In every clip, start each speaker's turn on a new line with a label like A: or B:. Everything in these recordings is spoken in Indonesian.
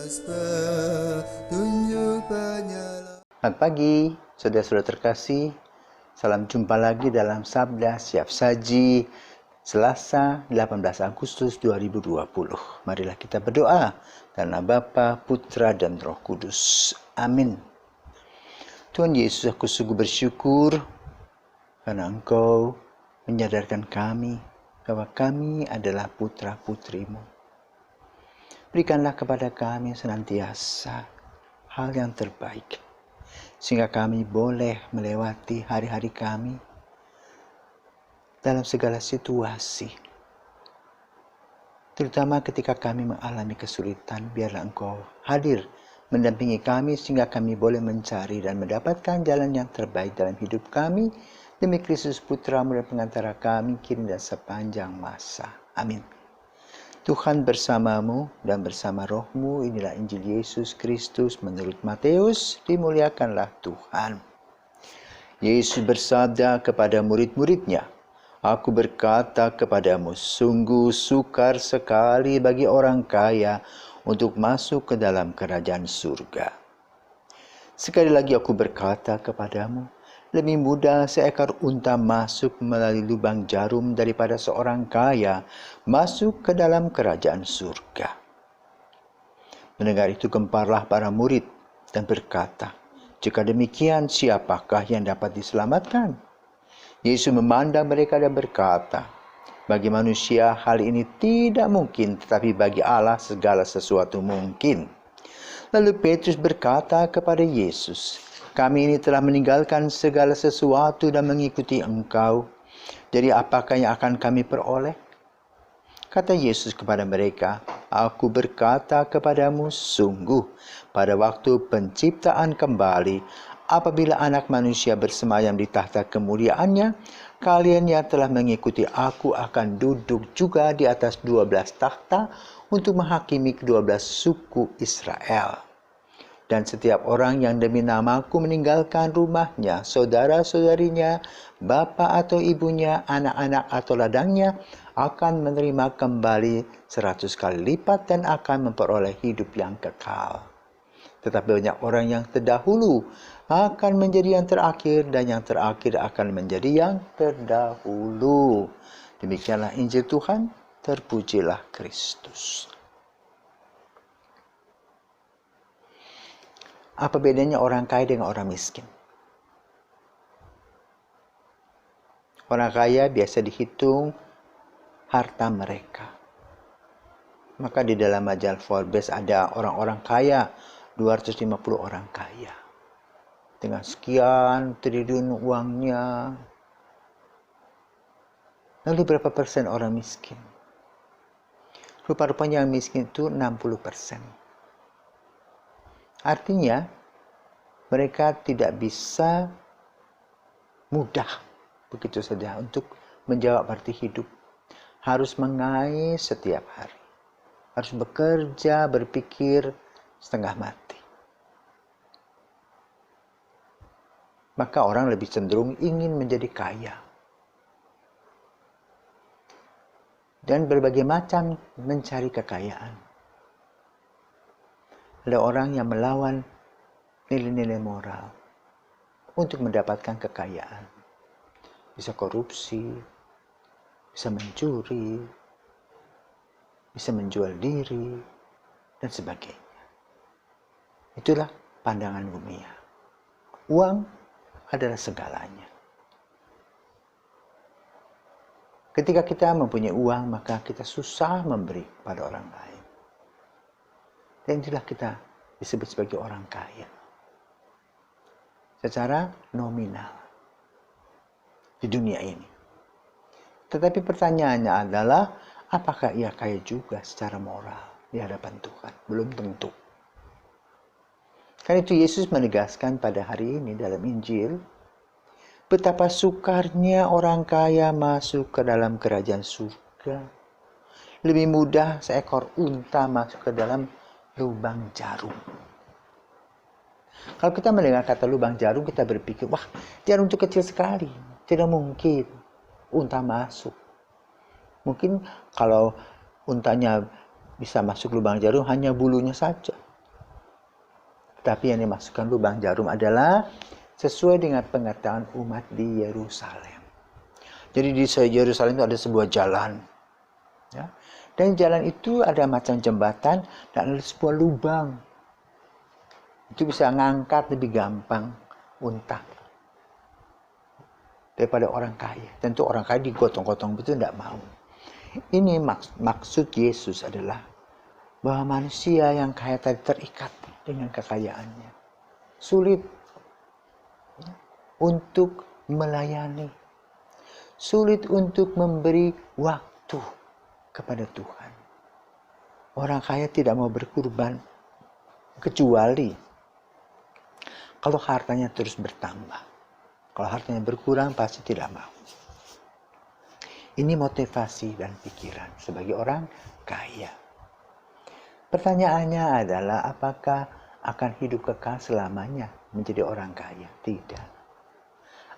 A: Selamat pagi, saudara-saudara terkasih. Salam jumpa lagi dalam Sabda Siap Saji Selasa 18 Agustus 2020. Marilah kita berdoa dalam nama Bapa, Putra, dan Roh Kudus. Amin. Tuhan Yesus, aku sungguh bersyukur karena Engkau menyadarkan kami bahwa kami adalah putra-putrimu. Berikanlah kepada kami senantiasa hal yang terbaik, sehingga kami boleh melewati hari-hari kami dalam segala situasi. Terutama ketika kami mengalami kesulitan, biarlah Engkau hadir mendampingi kami sehingga kami boleh mencari dan mendapatkan jalan yang terbaik dalam hidup kami. Demi Kristus Putra-Mu dan pengantara kami kini dan sepanjang masa. Amin. Tuhan bersamamu dan bersama rohmu. Inilah Injil Yesus Kristus menurut Matius. Dimuliakanlah Tuhan. Yesus bersabda kepada murid-muridnya, "Aku berkata kepadamu, sungguh sukar sekali bagi orang kaya untuk masuk ke dalam kerajaan surga. Sekali lagi aku berkata kepadamu, lebih mudah seekor unta masuk melalui lubang jarum daripada seorang kaya masuk ke dalam kerajaan surga." Mendengar itu gemparlah para murid dan berkata, "Jika demikian, siapakah yang dapat diselamatkan?" Yesus memandang mereka dan berkata, "Bagi manusia hal ini tidak mungkin, tetapi bagi Allah segala sesuatu mungkin." Lalu Petrus berkata kepada Yesus, "Kami ini telah meninggalkan segala sesuatu dan mengikuti Engkau. Jadi apakah yang akan kami peroleh?" Kata Yesus kepada mereka, "Aku berkata kepadamu, sungguh pada waktu penciptaan kembali, apabila Anak Manusia bersemayam di tahta kemuliaannya, kalian yang telah mengikuti Aku akan duduk juga di atas 12 takhta untuk menghakimi ke-12 suku Israel. Dan setiap orang yang demi namaku meninggalkan rumahnya, saudara-saudarinya, bapa atau ibunya, anak-anak atau ladangnya, akan menerima kembali 100 kali lipat dan akan memperoleh hidup yang kekal. Tetapi banyak orang yang terdahulu akan menjadi yang terakhir, dan yang terakhir akan menjadi yang terdahulu." Demikianlah Injil Tuhan, terpujilah Kristus. Apa bedanya orang kaya dengan orang miskin? Orang kaya biasa dihitung harta mereka. Maka di dalam majalah Forbes ada orang-orang kaya, 250 orang kaya. Dengan sekian triliun uangnya. Lalu berapa persen orang miskin? Rupa-rupanya yang miskin itu 60%. Artinya, mereka tidak bisa mudah begitu saja untuk menjawab arti hidup. Harus mengais setiap hari. Harus bekerja, berpikir setengah mati. Maka orang lebih cenderung ingin menjadi kaya. Dan berbagai macam mencari kekayaan. Ada orang yang melawan nilai-nilai moral untuk mendapatkan kekayaan. Bisa korupsi, bisa mencuri, bisa menjual diri, dan sebagainya. Itulah pandangan dunia. Uang adalah segalanya. Ketika kita mempunyai uang, maka kita susah memberi pada orang lain. Dan itulah kita disebut sebagai orang kaya. Secara nominal. Di dunia ini. Tetapi pertanyaannya adalah, apakah ia kaya juga secara moral di hadapan Tuhan? Belum tentu. Karena itu Yesus menegaskan pada hari ini dalam Injil, betapa sukarnya orang kaya masuk ke dalam kerajaan surga. Lebih mudah seekor unta masuk ke dalam lubang jarum. Kalau kita mendengar kata lubang jarum, kita berpikir, wah, jarum itu kecil sekali. Tidak mungkin unta masuk. Mungkin kalau untanya bisa masuk lubang jarum, hanya bulunya saja. Tapi yang dimasukkan lubang jarum adalah sesuai dengan pengetahuan umat di Yerusalem. Jadi di Yerusalem itu ada sebuah jalan. Ya. Dan jalan itu ada macam jembatan dan ada sebuah lubang. Itu bisa ngangkat lebih gampang unta daripada orang kaya. Tentu orang kaya digotong-gotong betul tidak mau. Ini maksud Yesus adalah bahwa manusia yang kaya tadi terikat dengan kekayaannya. Sulit untuk melayani. Sulit untuk memberi waktu kepada Tuhan. Orang kaya tidak mau berkurban kecuali kalau hartanya terus bertambah. Kalau hartanya berkurang pasti tidak mau. Ini motivasi dan pikiran sebagai orang kaya. Pertanyaannya adalah apakah akan hidup kekal selamanya menjadi orang kaya? Tidak.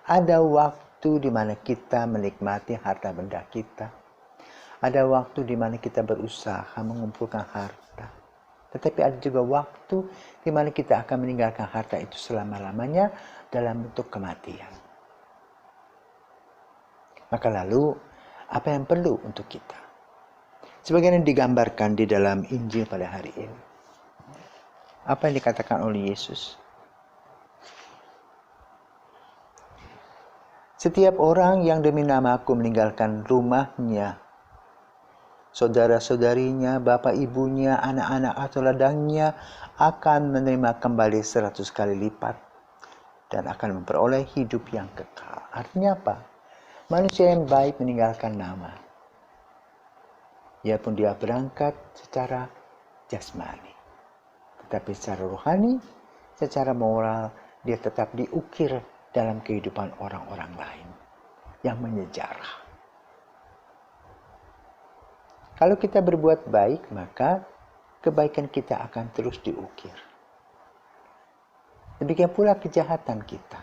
A: Ada waktu di mana kita menikmati harta benda kita. Ada waktu di mana kita berusaha mengumpulkan harta. Tetapi ada juga waktu di mana kita akan meninggalkan harta itu selama-lamanya dalam bentuk kematian. Maka lalu, apa yang perlu untuk kita? Sebagaimana digambarkan di dalam Injil pada hari ini. Apa yang dikatakan oleh Yesus? Setiap orang yang demi nama-Ku meninggalkan rumahnya, saudara-saudarinya, bapak ibunya, anak-anak atau ladangnya akan menerima kembali 100 kali lipat dan akan memperoleh hidup yang kekal. Artinya apa? Manusia yang baik meninggalkan nama. Ya pun dia berangkat secara jasmani. Tetapi secara rohani, secara moral, dia tetap diukir dalam kehidupan orang-orang lain yang menyejarah. Kalau kita berbuat baik, maka kebaikan kita akan terus diukir. Demikian pula kejahatan kita.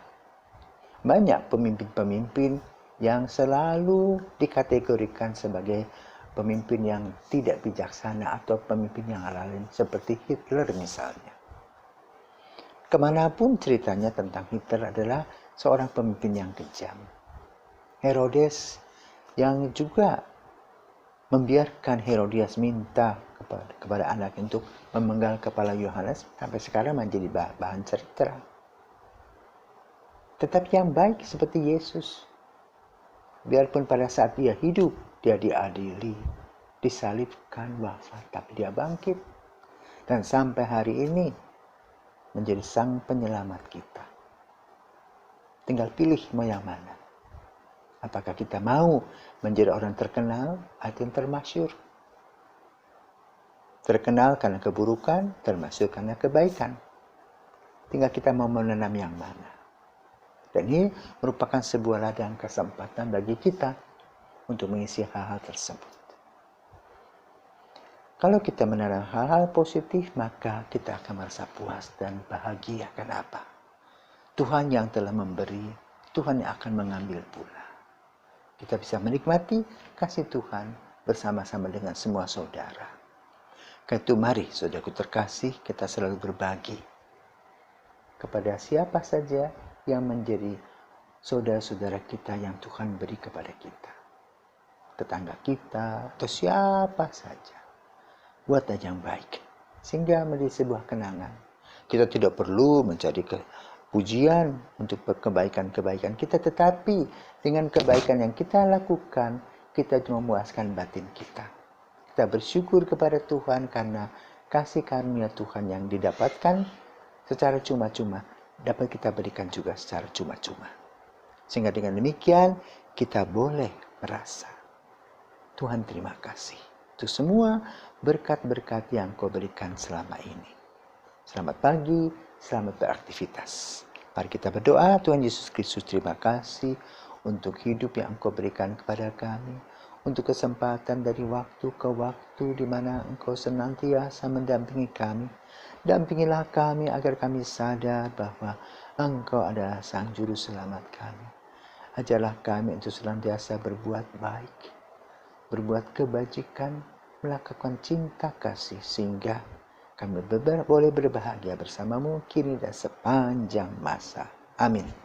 A: Banyak pemimpin-pemimpin yang selalu dikategorikan sebagai pemimpin yang tidak bijaksana atau pemimpin yang lain, seperti Hitler misalnya. Kemanapun ceritanya tentang Hitler adalah seorang pemimpin yang kejam. Herodes yang juga membiarkan Herodias minta kepada anak untuk memenggal kepala Yohanes sampai sekarang menjadi bahan cerita. Tetapi yang baik seperti Yesus, biarpun pada saat dia hidup, dia diadili, disalibkan, wafat, tapi dia bangkit. Dan sampai hari ini menjadi sang penyelamat kita. Tinggal pilih mau yang mana. Apakah kita mau menjadi orang terkenal atau yang termasyhur? Terkenal karena keburukan, termasyhur karena kebaikan. Tinggal kita mau menanam yang mana. Dan ini merupakan sebuah ladang kesempatan bagi kita untuk mengisi hal-hal tersebut. Kalau kita menanam hal-hal positif, maka kita akan merasa puas dan bahagia. Kenapa? Tuhan yang telah memberi, Tuhan yang akan mengambil pula. Kita bisa menikmati kasih Tuhan bersama-sama dengan semua saudara. Karena itu mari saudaraku terkasih, kita selalu berbagi kepada siapa saja yang menjadi saudara-saudara kita yang Tuhan beri kepada kita. Tetangga kita atau siapa saja. Buatlah yang baik sehingga menjadi sebuah kenangan. Kita tidak perlu mencari pujian untuk kebaikan-kebaikan kita, tetapi dengan kebaikan yang kita lakukan, kita memuaskan batin kita. Kita bersyukur kepada Tuhan karena kasih karunia Tuhan yang didapatkan secara cuma-cuma dapat kita berikan juga secara cuma-cuma. Sehingga dengan demikian kita boleh merasa Tuhan terima kasih untuk semua berkat-berkat yang Kau berikan selama ini. Selamat pagi, selamat beraktivitas. Mari kita berdoa. Tuhan Yesus Kristus, terima kasih untuk hidup yang Engkau berikan kepada kami, untuk kesempatan dari waktu ke waktu di mana Engkau senantiasa mendampingi kami. Dampingilah kami agar kami sadar bahwa Engkau adalah Sang Juru Selamat kami. Ajarlah kami untuk senantiasa berbuat baik, berbuat kebajikan, melakukan cinta kasih, sehingga kami boleh berbahagia bersamamu kini dan sepanjang masa. Amin.